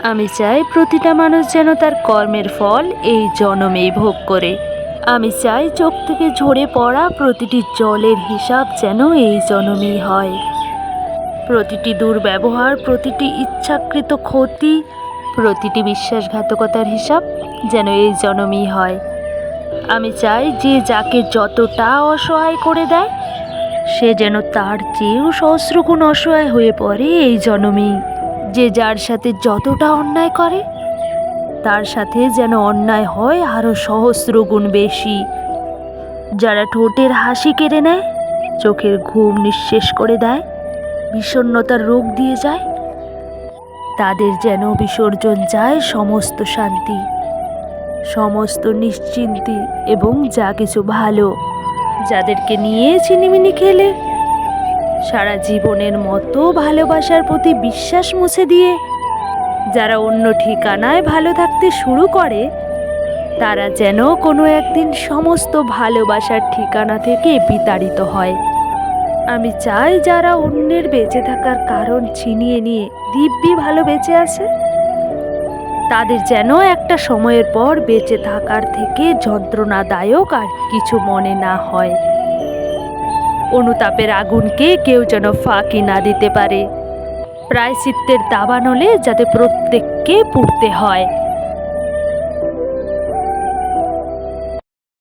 আমি চাই প্রতিটা মানুষ যেন তার কর্মের ফল এই জনমেই ভোগ করে। আমি চাই চোখ থেকে ঝরে পড়া প্রতিটি জলের হিসাব যেন এই জনমেই হয়। প্রতিটি দুর্ব্যবহার, প্রতিটি ইচ্ছাকৃত ক্ষতি, প্রতিটি বিশ্বাসঘাতকতার হিসাব যেন এই জনমেই হয়। আমি চাই যে যাকে যতটা অসহায় করে দেয়, সে যেন তার চেয়েও সহস্রগুণ অসহায় হয়ে পড়ে এই জনমেই। যে যার সাথে যতটা অন্যায় করে, তার সাথে যেন অন্যায় হয় আরও সহস্রগুণ বেশি। যারা ঠোঁটের হাসি কেড়ে নেয়, চোখের ঘুম নিঃশেষ করে দেয়, বিষণ্ণতার রোগ দিয়ে যায়, তাদের যেন বিসর্জন যায় সমস্ত শান্তি, সমস্ত নিশ্চিন্তি এবং যা কিছু ভালো। যাদেরকে নিয়ে ছিনিমিনি খেলে, সারা জীবনের মতো ভালোবাসার প্রতি বিশ্বাস মুছে দিয়ে যারা অন্য ঠিকানায় ভালো থাকতে শুরু করে, তারা যেন কোনো একদিন সমস্ত ভালোবাসার ঠিকানা থেকে বিতাড়িত হয়। আমি চাই যারা অন্যের বেঁচে থাকার কারণ ছিনিয়ে নিয়ে দিব্যি ভালো বেঁচে আছে, তাদের যেন একটা সময়ের পর বেঁচে থাকার থেকে যন্ত্রণাদায়ক আর কিছু মনে না হয়। অনুতাপের আগুনকে কেউ যেন ফাঁকি না দিতে পারে। প্রায়শ্চিত্তের দাবানলে যাতে প্রত্যেককে পুড়তে হয়।